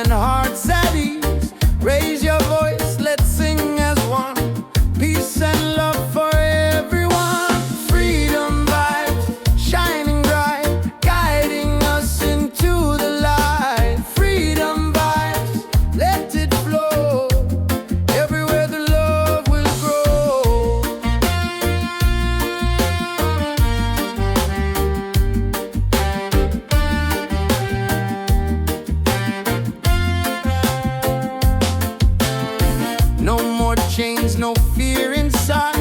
and hearts at ease. Raise your voice, let's sing as one. Peace and love for everyone. Freedom vibes, shining bright, guiding us into the light. Freedom vibes, let it flow. Everywhere the love will grow. No more chains, no fear inside.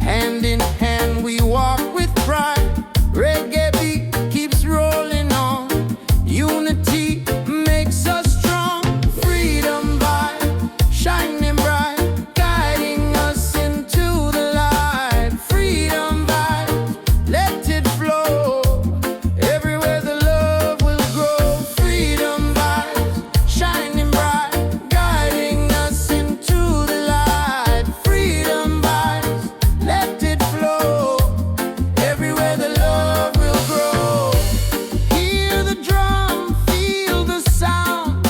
Hand in hand we walk with pride. Reggae beat keeps rolling on. Unity makes us strong. Freedom vibe, shining bright, guiding us into the light. Freedom vibe, let it flow. Everywhere the love will grow. Freedom vibes, shining bright, guiding us into the light. Freedom vibes, let it flow. Everywhere the love will grow. Hear the drum, feel the sound.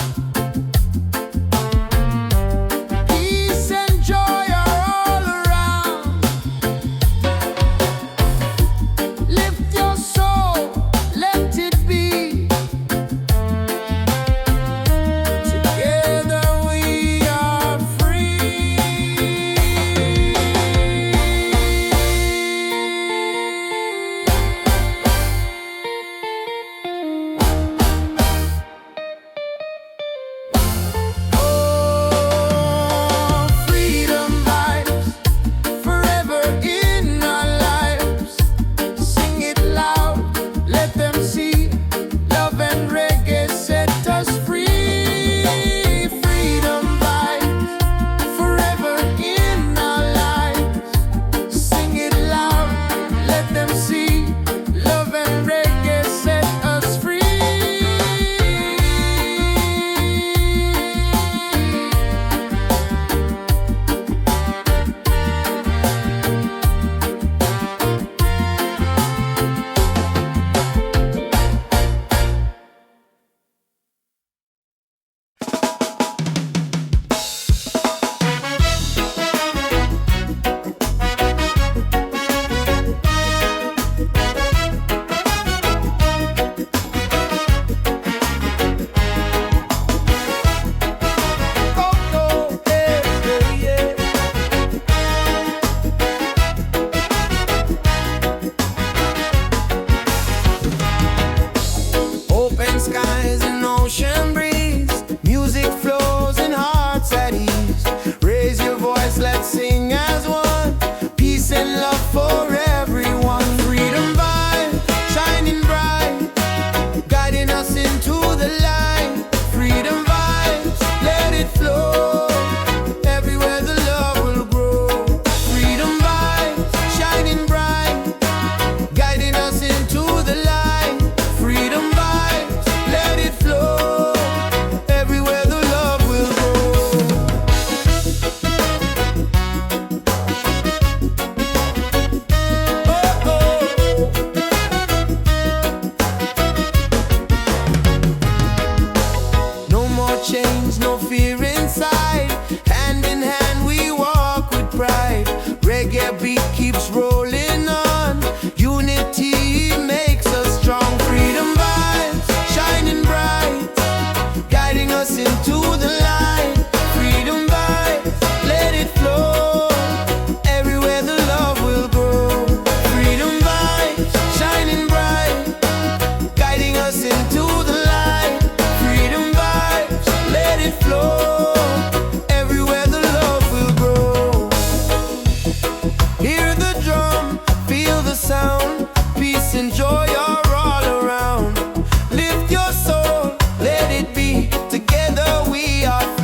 Peace and joy are all around. Lift your soul, let it be. Together we are free. Oh, freedom vibes, forever in our lives. Sing it loud, let them see. Love and reggae set us free. Freedom vibes, forever in our lives. Sing it loud, let them see. Love and reggae set us free. Open skies and ocean breeze. Music flows and hearts at ease. Raise your voice, let's sing as one. Peace and love for everyone. Freedom vibe, shining bright, guiding us into the light. Freedom vibes, let it flow. Everywhere the love will grow. Freedom vibes, shining bright, guiding us into the light. Freedom vibes, let it flow. Everywhere the love will grow. Oh, oh. No more chains, no fear inside. Hand in hand we walk with pride. Reggae beat keeps rolling on. Unity makes us strong. Freedom vibes, shining bright, guiding us into the light. Freedom vibes, let it flow. Everywhere the love will grow. Freedom vibes, shining bright, guiding us into the light. Freedom vibes, let it flow. Everywhere the love will grow. Hear the drum, feel the sound. Peace and joy are all around. Lift your soul, let it be. Together we are free.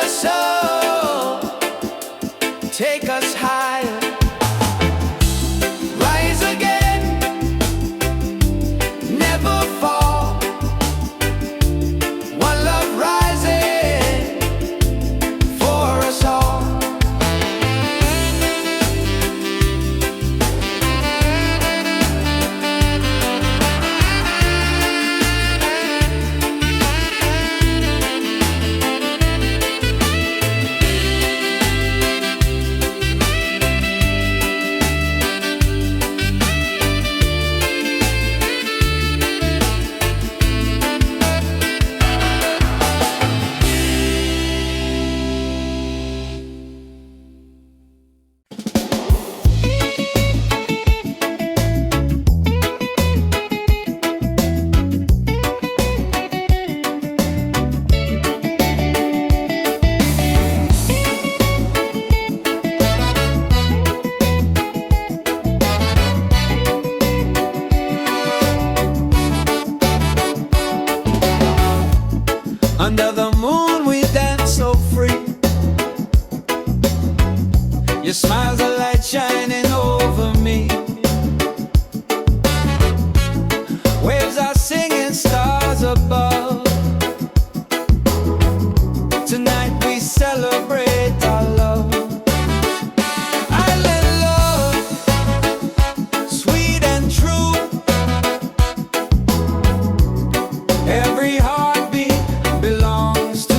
soul, take us higher. Rise again, never fall. One love rising for us all. Under the moon we dance so free. Your smile's a light shining over me. Waves are singing, stars above. Tonight we celebrate our love. Island love, sweet and true. Every heartbeat belongs to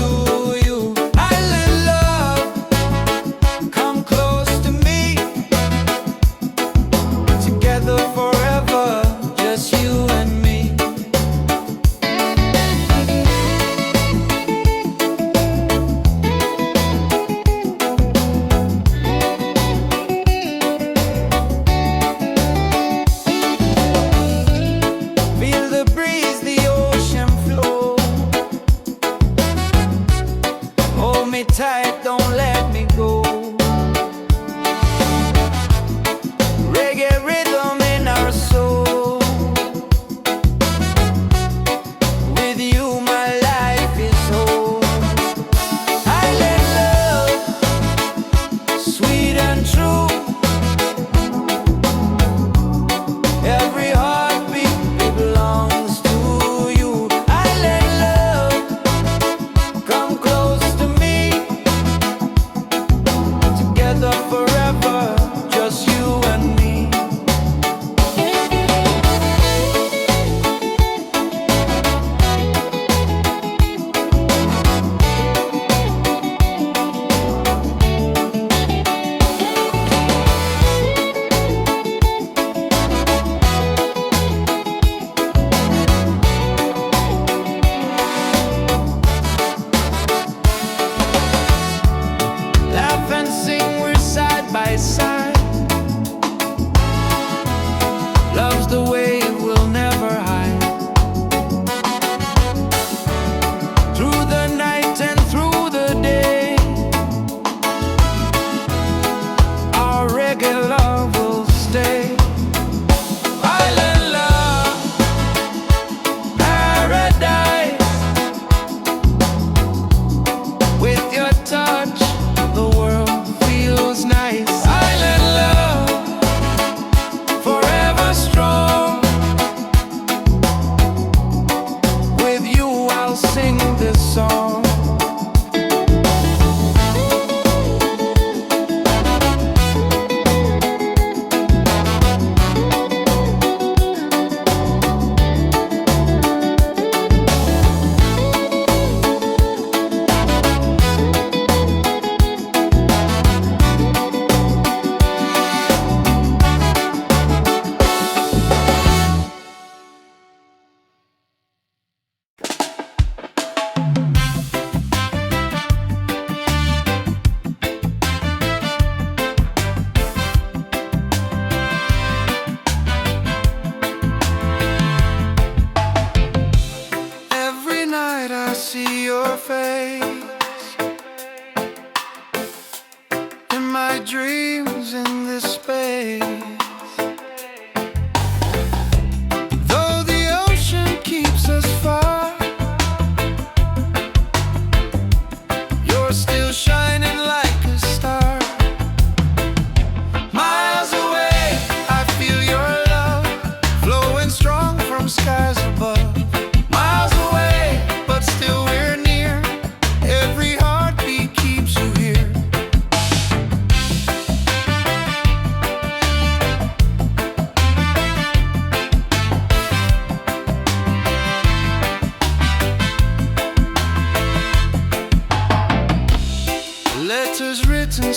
you. Island love, come close to me. Together forever, just you and me. Feel the breeze, the ocean flow. Hold me tight, don't let me go. Reggae rhythm in our soul. With you my life is whole. Island love, sweet and true. Every heartbeat belongs to you. Island love, come close to me. Together forever, just you and me. Laugh and sing, we're side by side. Love's the way we'll never hide. Through the night and through the day, our reggae love will stay. Island love, paradise. With your touch, the world feels nice. Island love, forever strong. With you I'll sing this song.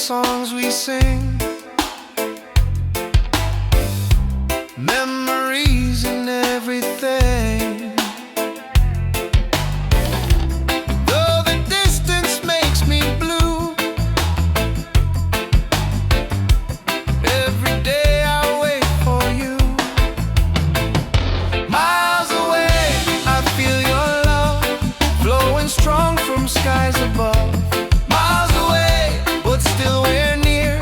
songs we sing, memories and everything. Though the distance makes me blue, every day I wait for you. Miles away, I feel your love flowing strong from skies above. Miles away, but still we're near.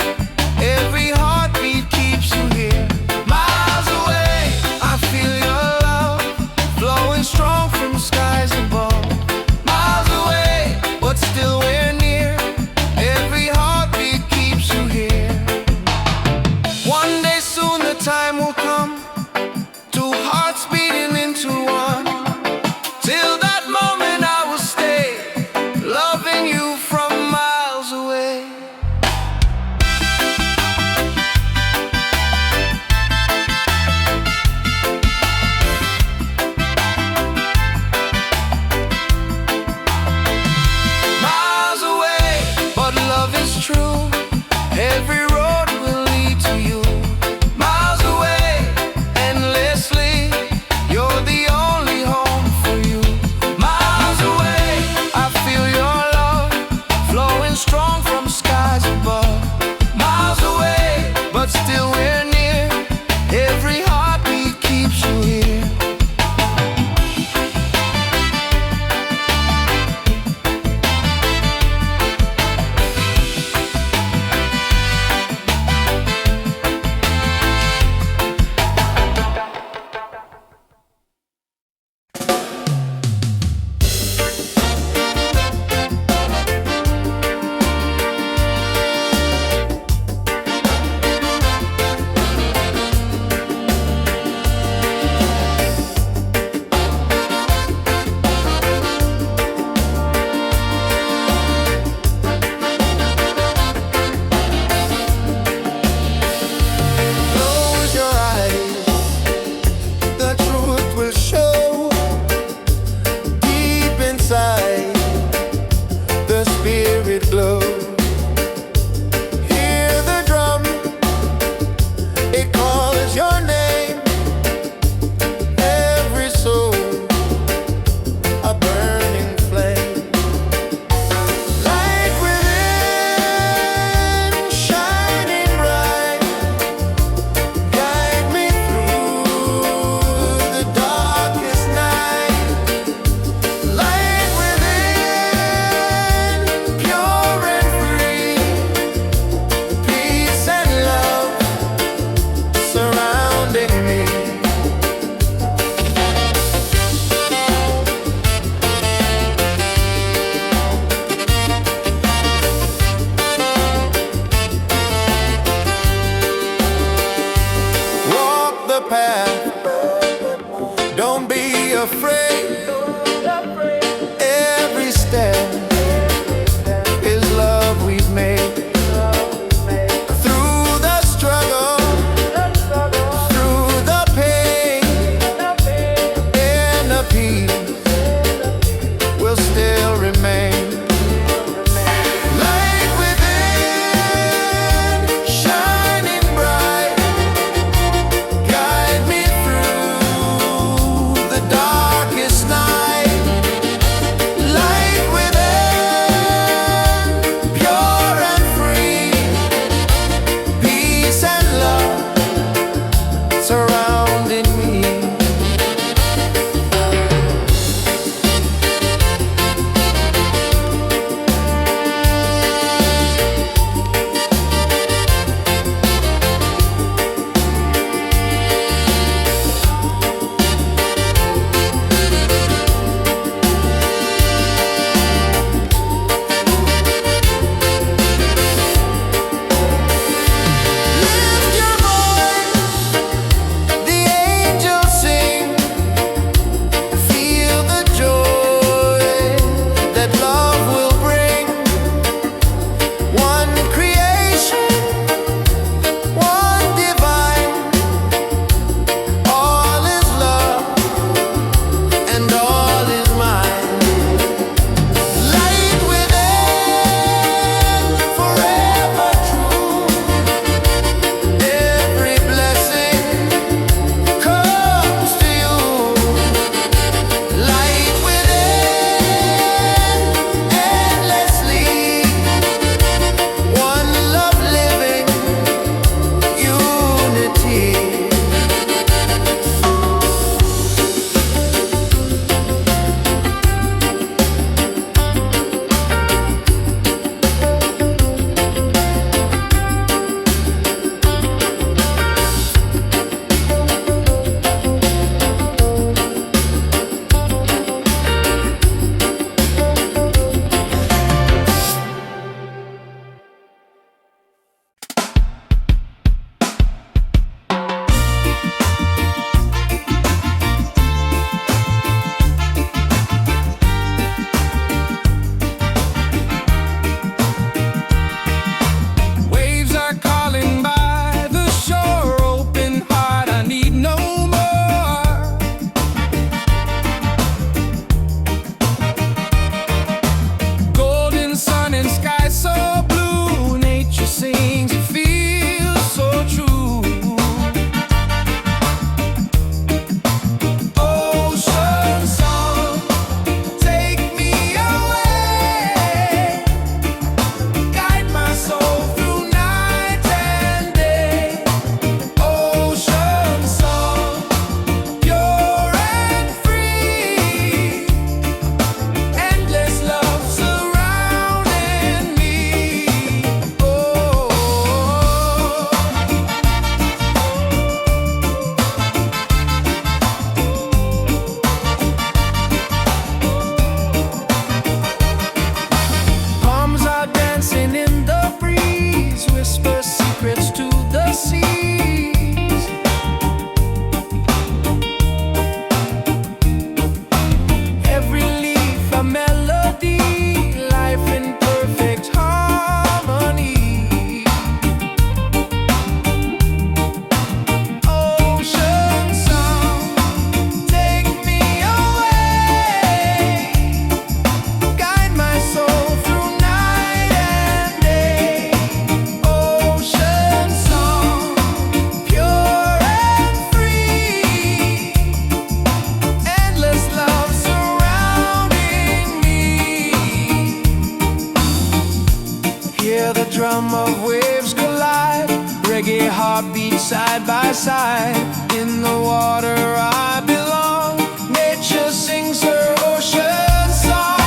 rhythm of waves collide. Reggae heartbeats side by side. In the water I belong. Nature sings her ocean song.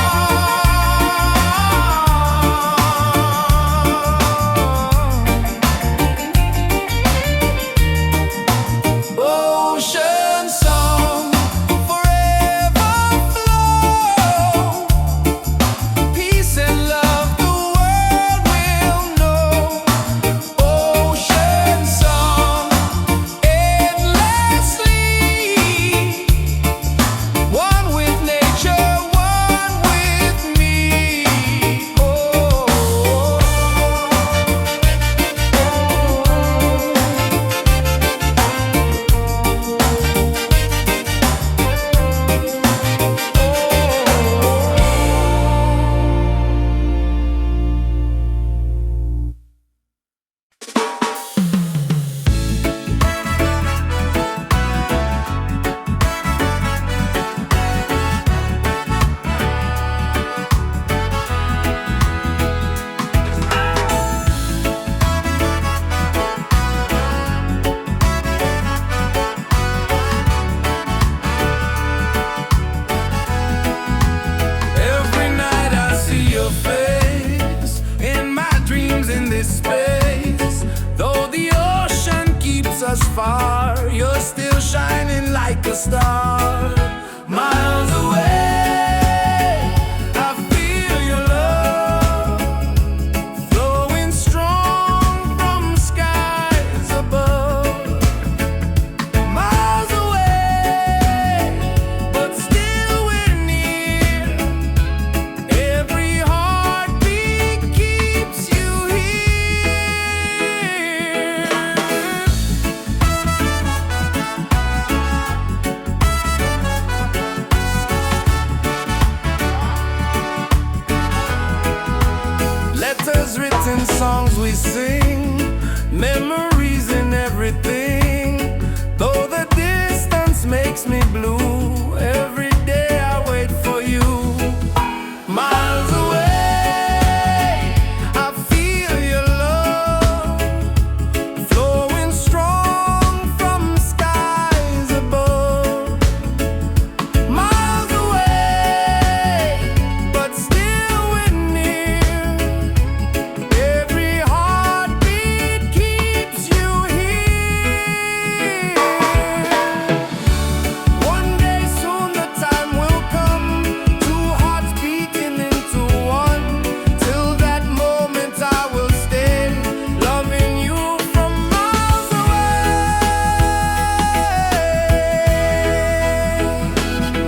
Ocean song, forever flow. Peace and love the world will know. Ocean song, endlessly. One with nature, one with me. Oh. Every night I see your face in my dreams in this space. Though the ocean keeps us far, you're still shining like a star. Miles away, I feel your love flowing strong from skies above. Miles away, but still we're near. Every heartbeat keeps you here. Letters written, songs we sing, memories in everything. Though the distance makes me blue, every day I wait for you. Miles away, I feel your love flowing strong from skies above. Miles away, but still we're near. Every heartbeat keeps you here. One day soon the time will come, two hearts beating into one. Till that moment I will stay, loving you from miles away.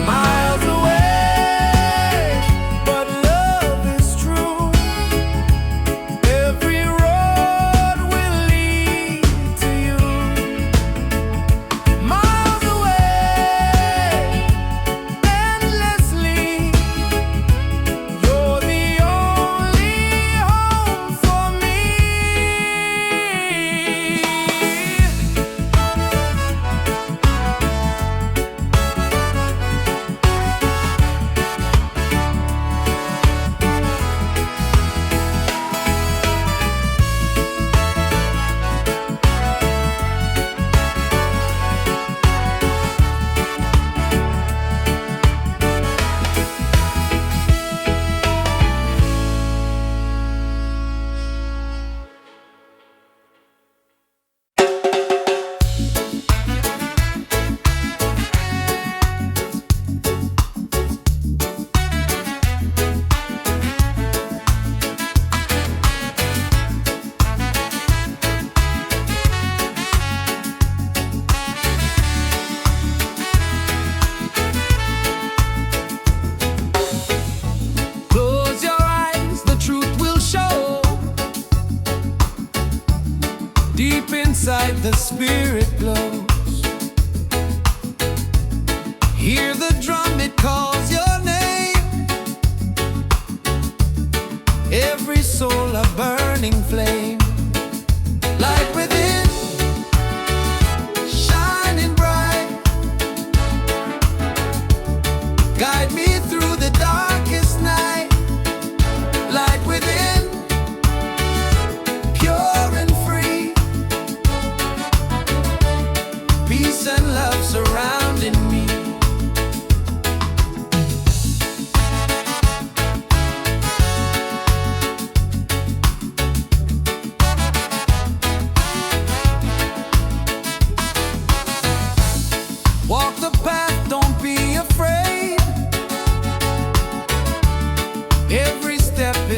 Miles away, but love is true. Every road will lead to you. Miles away, endlessly. You're the only home for me. Close your eyes, the truth will show. Deep inside the spirit glows. Hear the drum, it calls your name. Every soul a burning flame. Light within, shining bright. Guide me through the darkest night. Light within,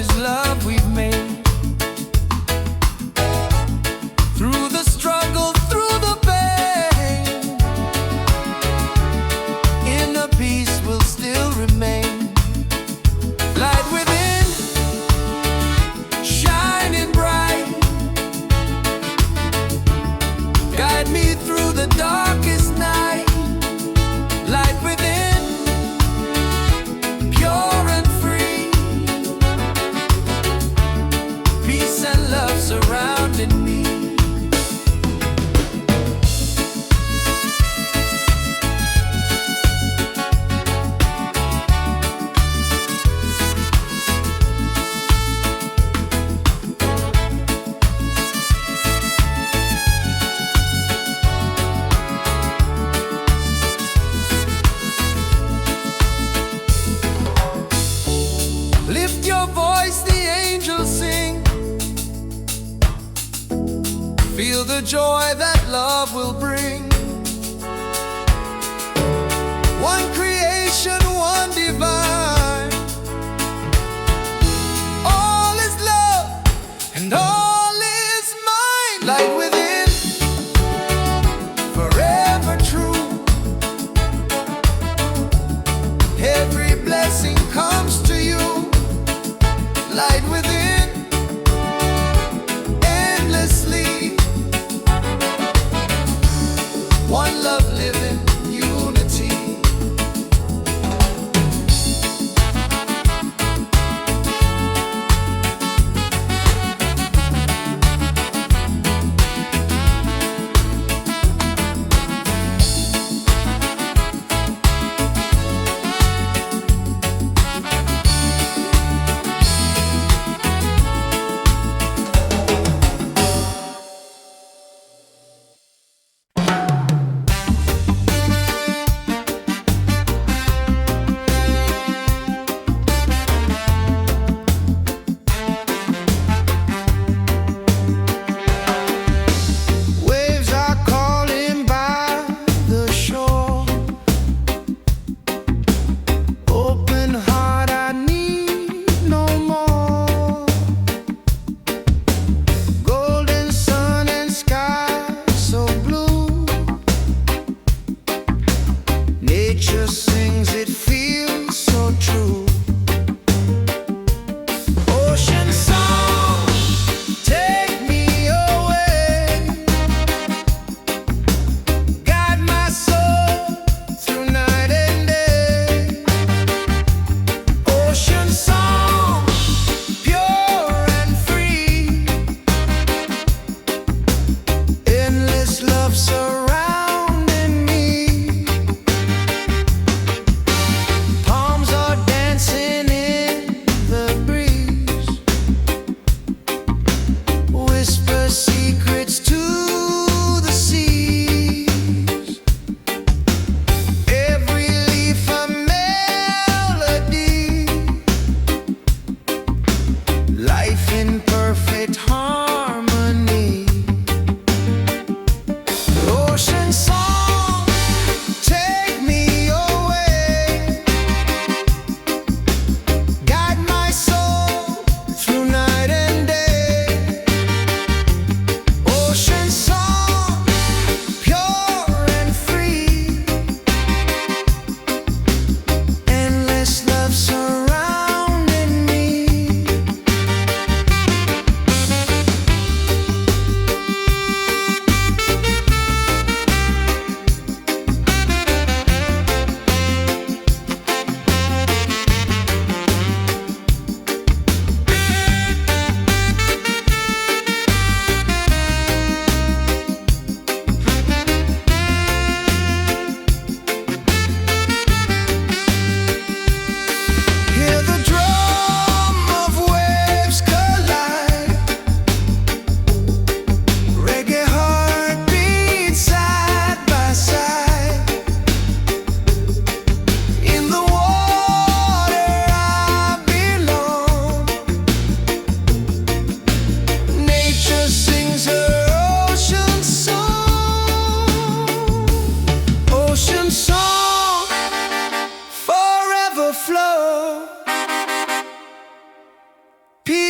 is love we've made. Through the struggle, through the pain, inner peace will still remain. Light within, shining bright, guide me through the darkest night. Light within, pure and free, peace and love surrounding me. Lift your voice, the angels sing. Feel the joy that love will bring. One creation, one divine. All is love and all is mine. Light within, forever true. Every blessing comes to you. Light within, endlessly.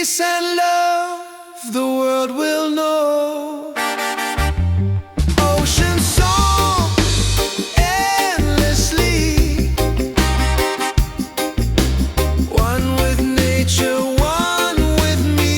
peace and love the world will know. Ocean song endlessly, one with nature, one with me.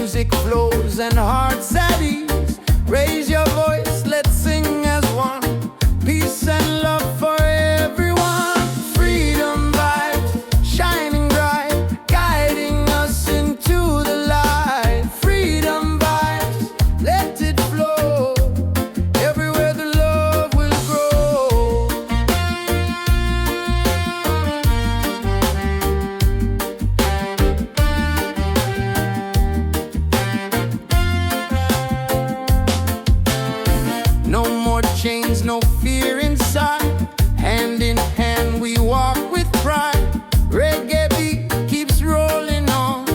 music flows and hearts at ease. Raise your voice, let's sing as one. Peace and love for everyone. Freedom vibes, shining bright, guiding us into the light. Freedom vibes, let it flow. Everywhere the love will grow. No more chains, no fear inside. Hand in hand we walk with pride. Reggae beat keeps rolling on.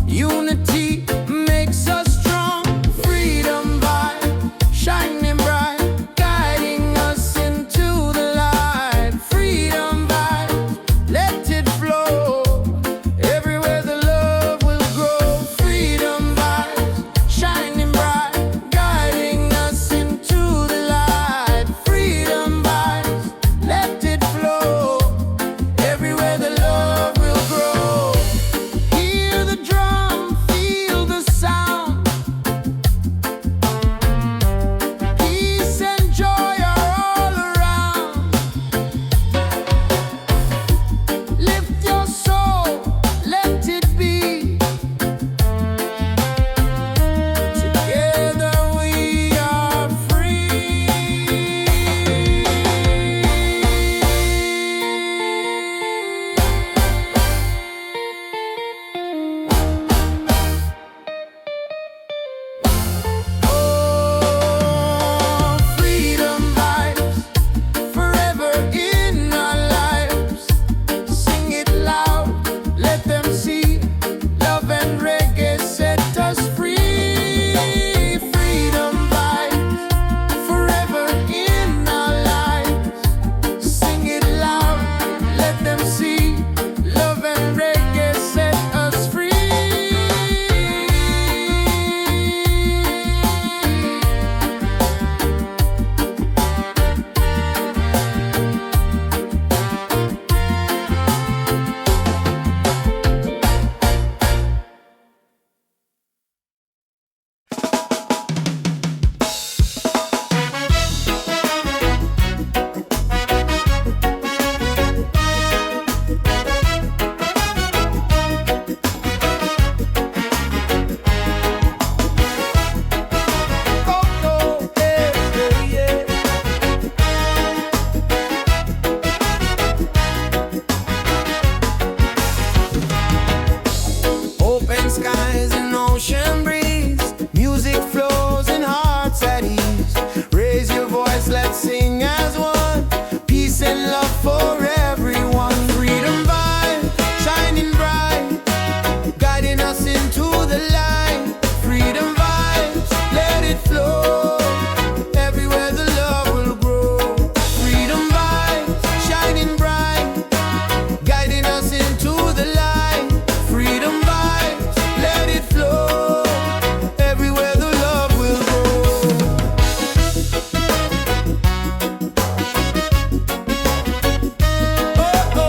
Unity makes us strong. Freedom vibe, shining bright, guiding us into the light. Freedom vibe, let it flow. Everywhere the love will grow. Freedom vibes, shining bright, guiding us into the light. Freedom vibes, let it flow. Everywhere the love will grow. Hear the drum, feel the sound. Peace and joy are all around. Lift your soul, let it be. Together we are free. Oh, freedom vibes, forever in our lives. Sing it loud, let them see. Love and reggae set us free. Freedom vibes, forever in our lives. Sing it loud, let them see. Love and reggae set us free. Open skies and ocean breeze. Music flows and hearts at ease. Raise your voice, let's sing as one. Peace and love for everyone. Freedom vibe, shining bright, guiding us into the light. Freedom vibes, let it flow. Everywhere the love will grow. Freedom vibes, shining bright, guiding us into the light. Freedom vibes, let it flow. Everywhere the love will grow. Oh, oh.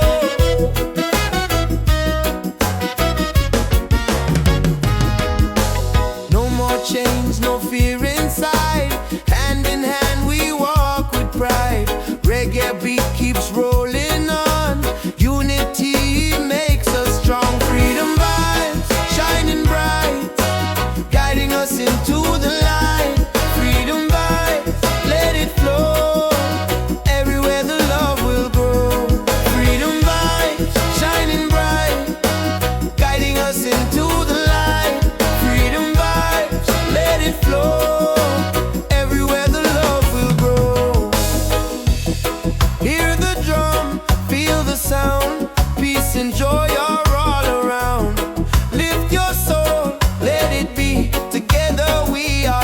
No more chains, no fear inside. Hand in hand we walk with pride. Reggae beat keeps rolling on. Unity makes us strong. Freedom vibes, shining bright, guiding us into the light. Freedom vibes, let it flow. Everywhere the love will grow. Freedom vibes, shining bright, guiding us into the light. Freedom vibes, let it flow. Everywhere the love will grow. Hear the drum, feel the sound. Peace and joy are all around. Lift your soul, let it be. Together we are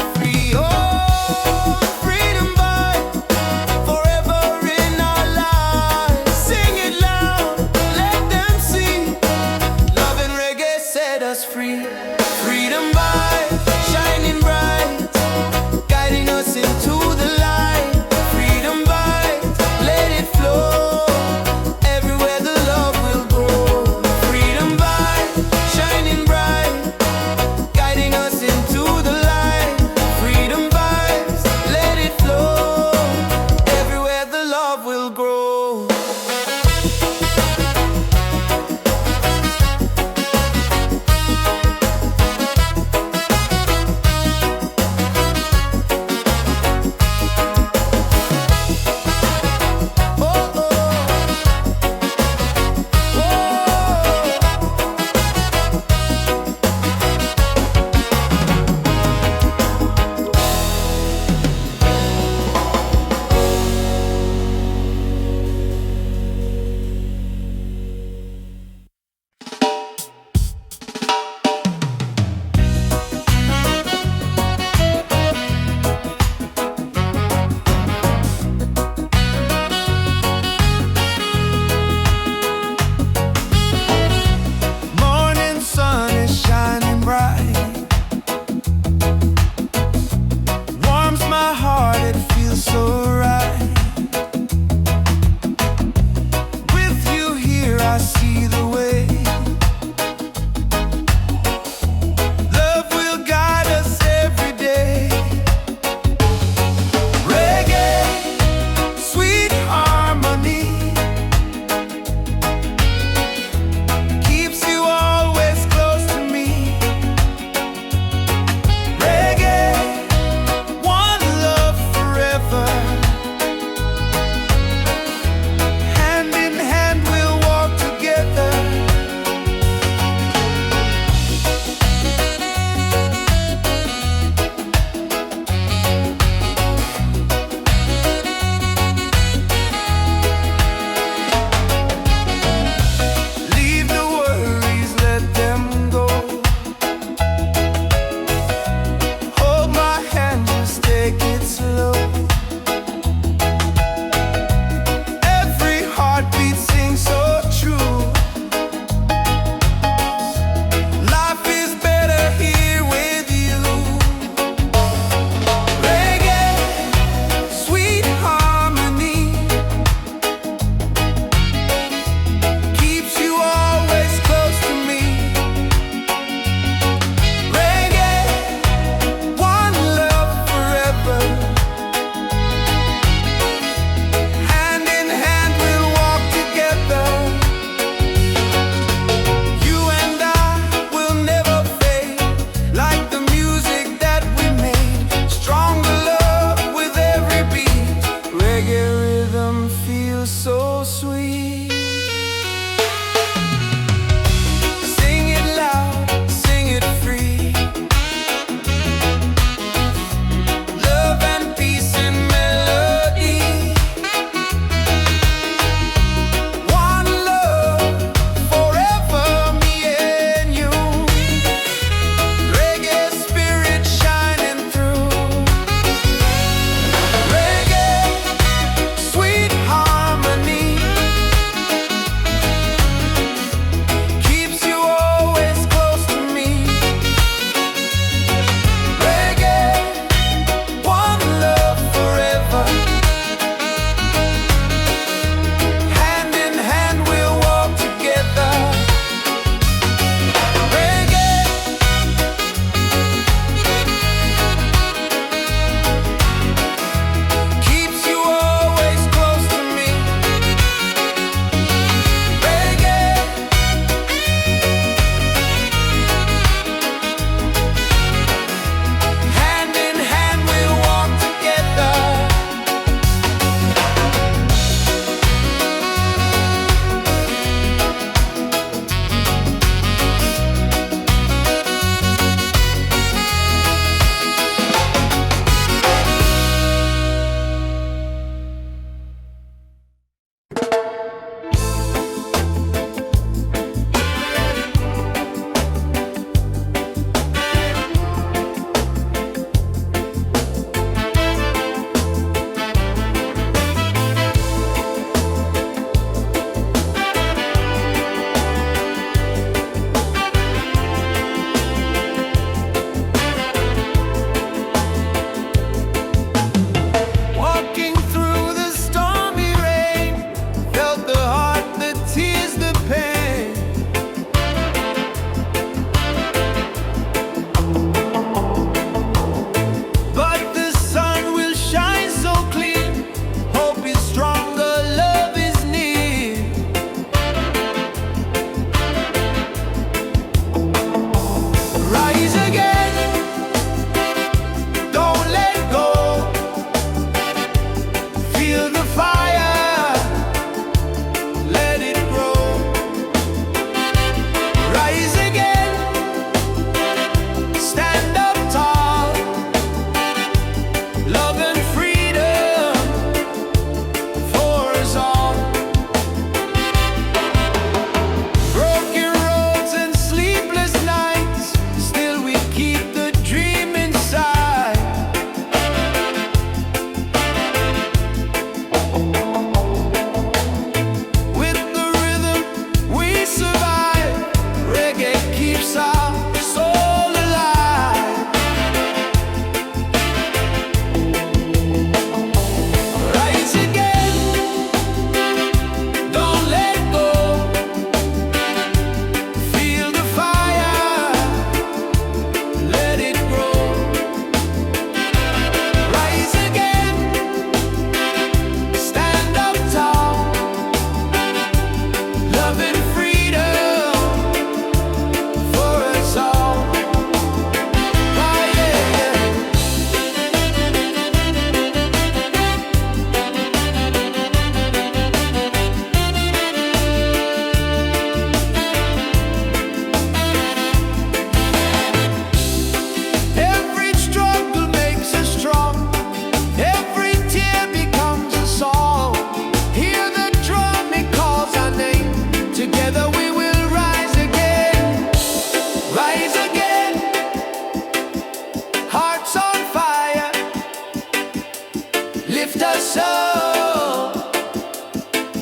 soul,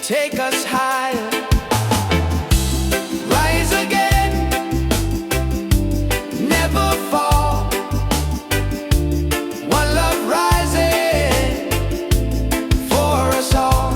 take us higher. Rise again, never fall. One love rising for us all.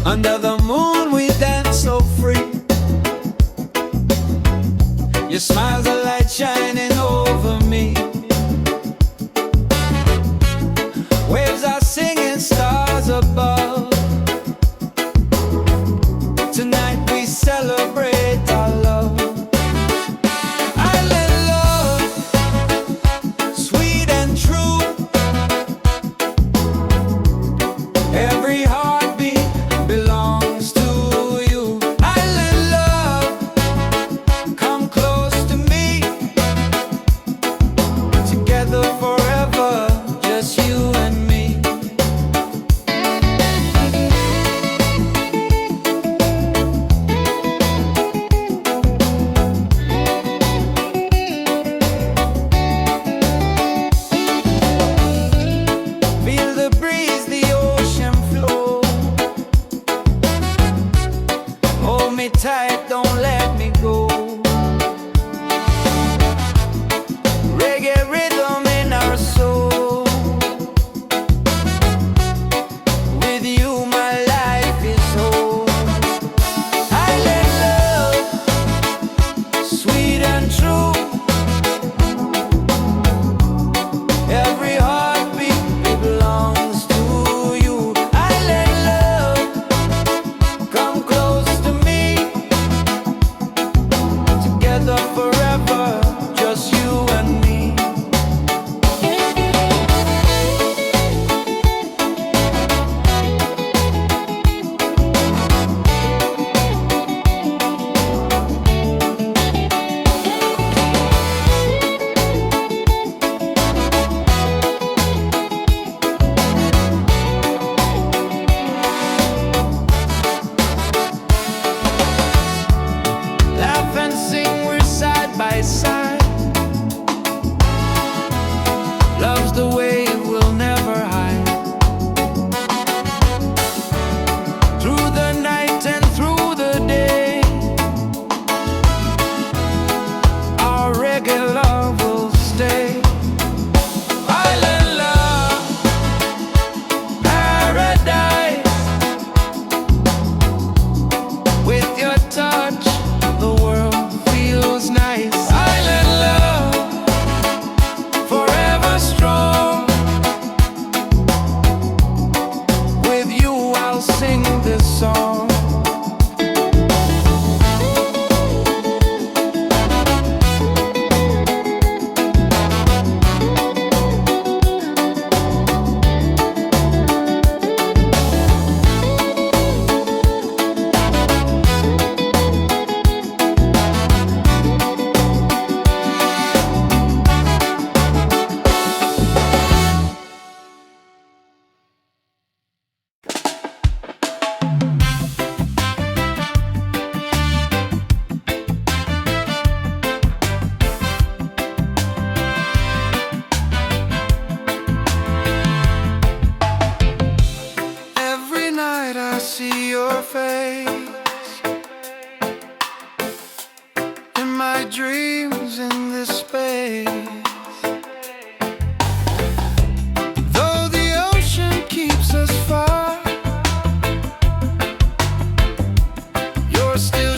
Under the moon we dance so free. Your smile's a light shining over me. Waves are singing, stars above. Tonight we celebrate our love. Island love, sweet and true. Every heartbeat belongs to you. Island love, come close to me. Together forever, just you and me. Feel the breeze, the ocean flow. Hold me tight, don't let me go. Reggae rhythm in our soul. With you my life is whole. Island love, sweet and true. Every heartbeat belongs to you. Island love, come close to me. Together forever, just you and me. Laugh and sing, we're side by side. Love's the way we'll never hide. Through the night and through the day, our reggae love will stay. Island love, paradise. With your touch, the world feels nice. Island love, forever strong. With you I'll sing this song. Every night I see your face in my dreams in this space. Though the ocean keeps us far, you're still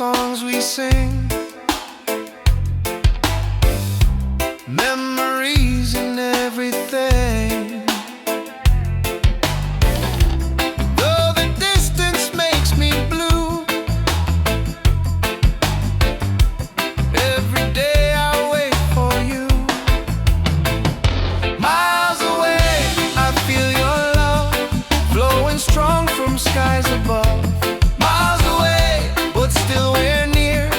songs we sing, memories and everything. Though the distance makes me blue, every day I wait for you. Miles away, I feel your love flowing strong from skies above. Miles away, but still we're near.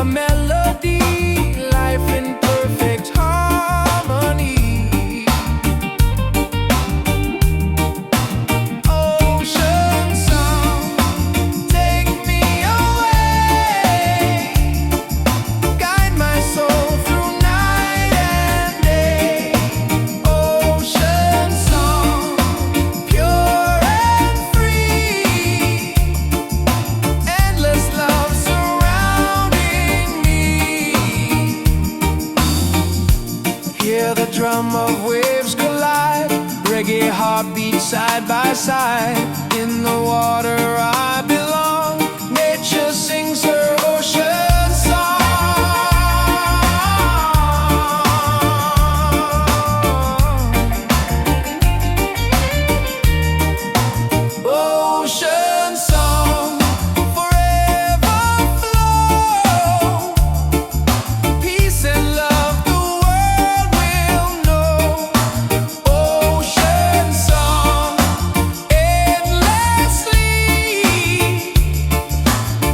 a melody, life in perfect harmony. Ocean song, take me away, guide my soul through night and day. Ocean song, pure and free, endless love surrounding me. Hear the drum of waves collide, reggae heartbeat side by side. In the water I belong, nature sings her ocean song. Ocean song, forever flow, peace and love the world will know. Ocean song, endlessly,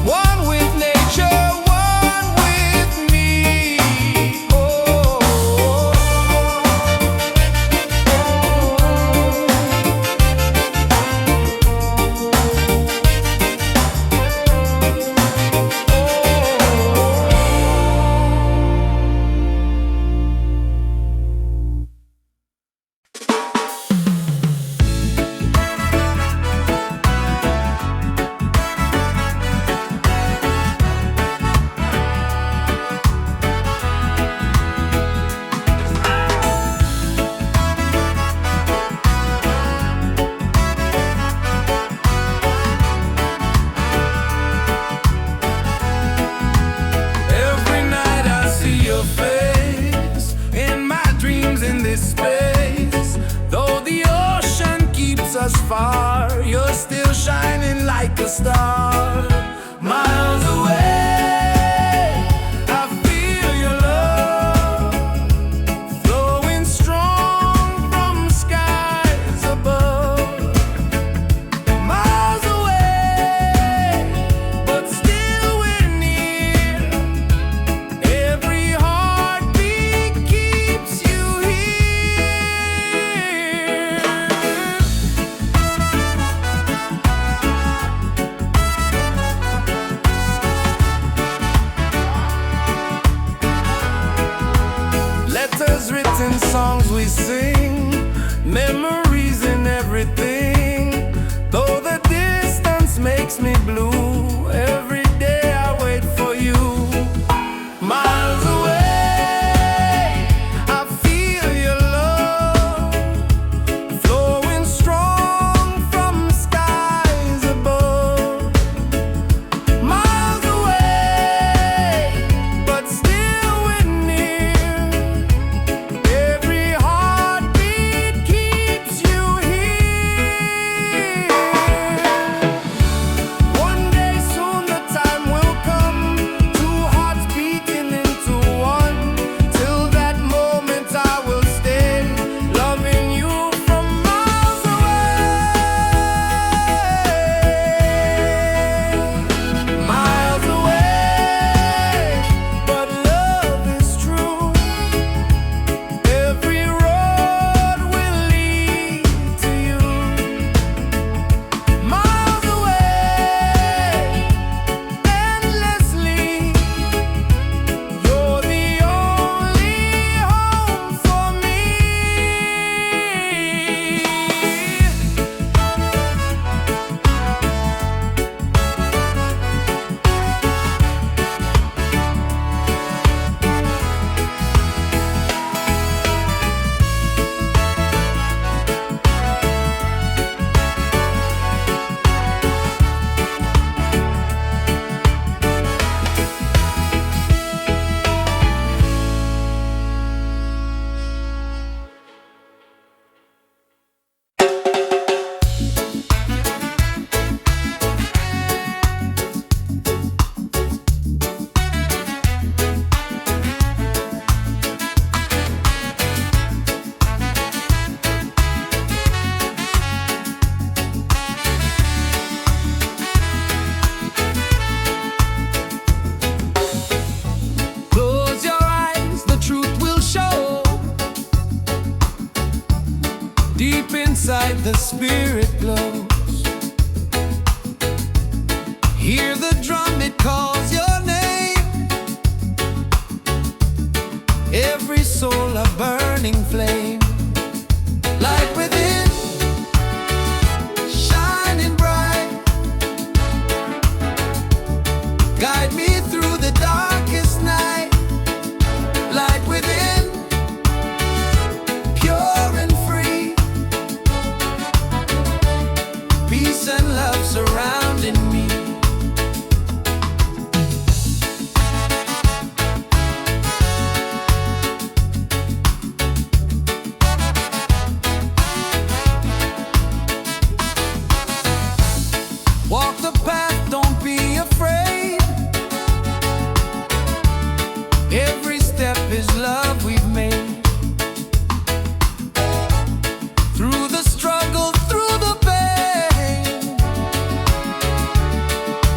one with nature, one with me. Every night I see your face in my dreams in this space. Though the ocean keeps us far, you're still shining like a star. Miles away, I feel your love flowing strong from skies above. Miles away, but still we're near. Every heartbeat keeps you here. Letters written, songs we sing, memories in everything. Though the distance makes me blue, every day I wait for you. Miles away, I feel your love flowing strong from skies above. Miles away, but still we're near. Every heartbeat keeps you here. inside the spirit glows. Hear the drum, it calls your name. Every soul a burning flame. Light within, shining bright. Guide me through the darkest night. Light within, pure and free. Peace and love surrounding me. Walk the path, don't be afraid. Every step is love we've made. Through the struggle, through the pain,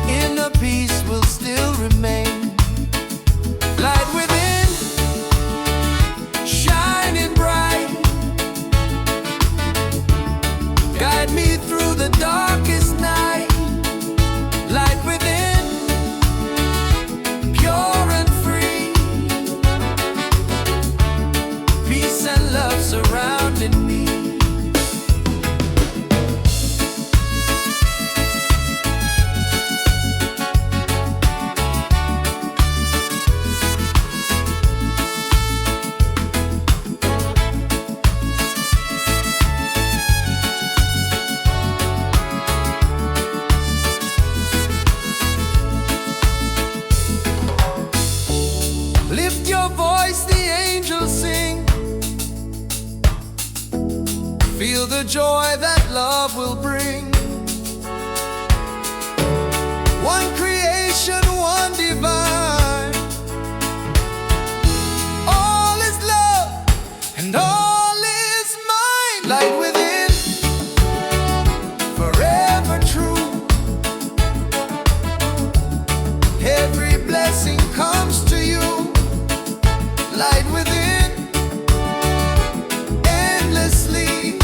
inner peace will still remain. Light within, shining bright. Guide me through the darkest night. Light within, pure and free. Peace and love surrounding me. Lift your voice, the angels sing. Feel the joy that love will bring. One creation, one divine. All is love and all is mine. Light within, forever true. Every blessing comes to you. Light within, endlessly.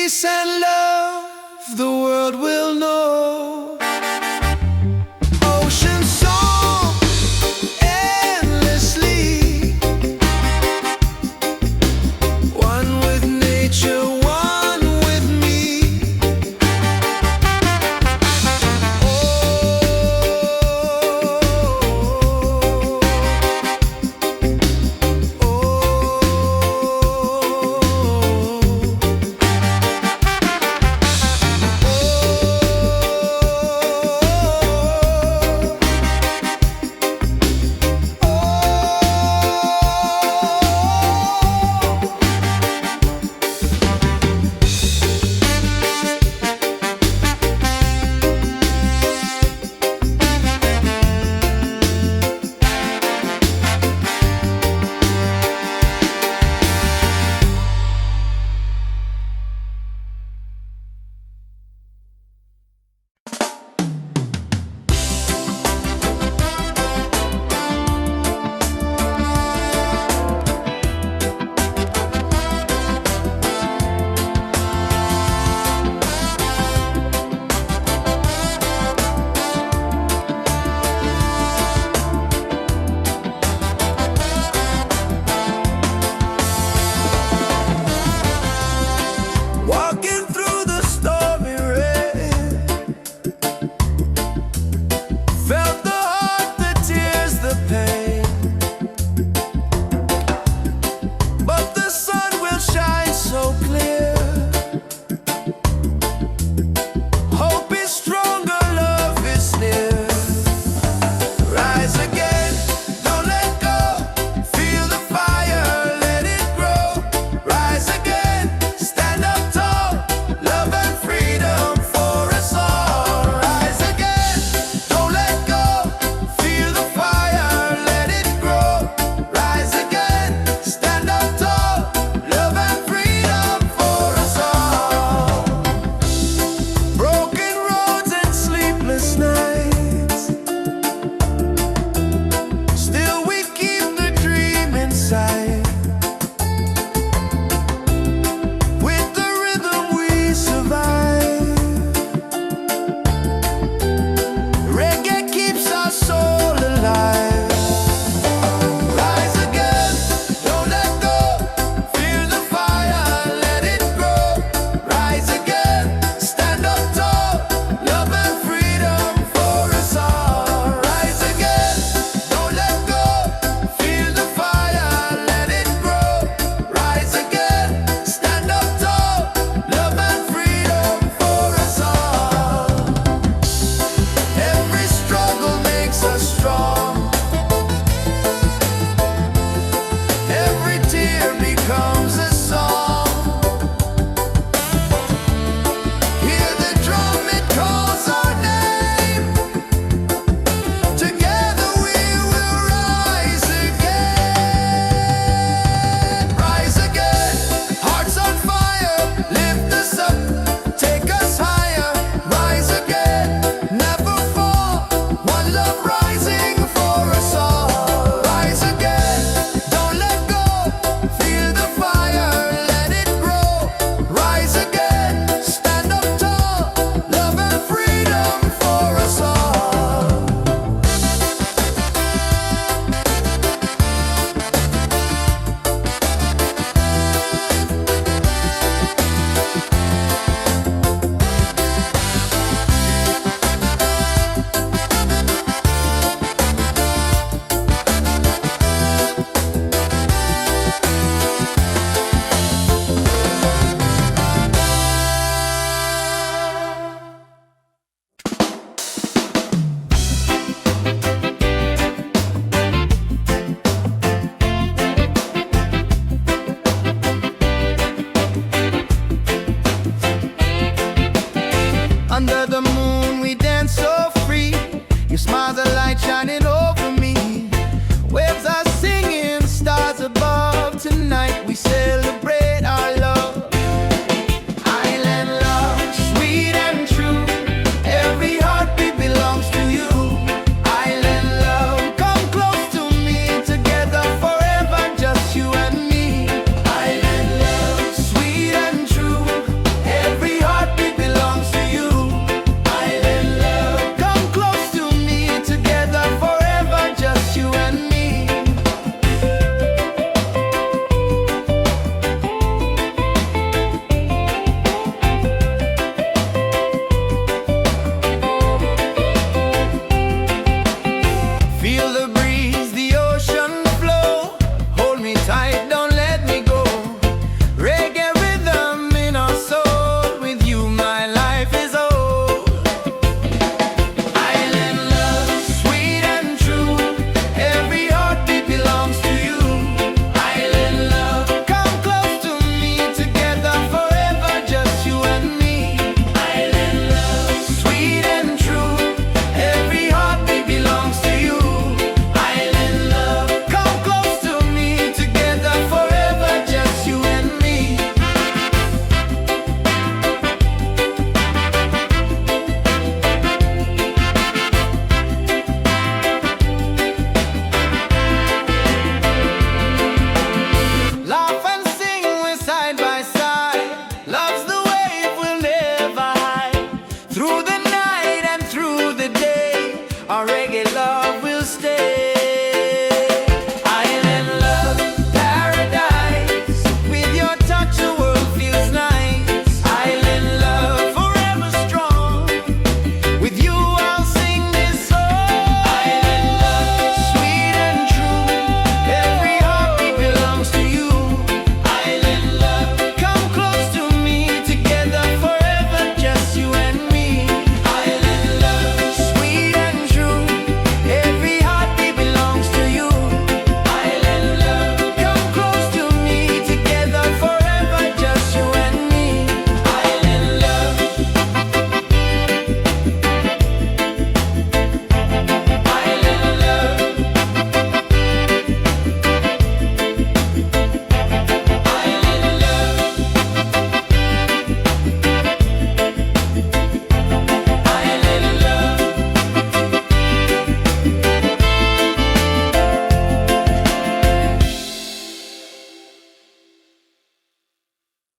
peace and love the world will know.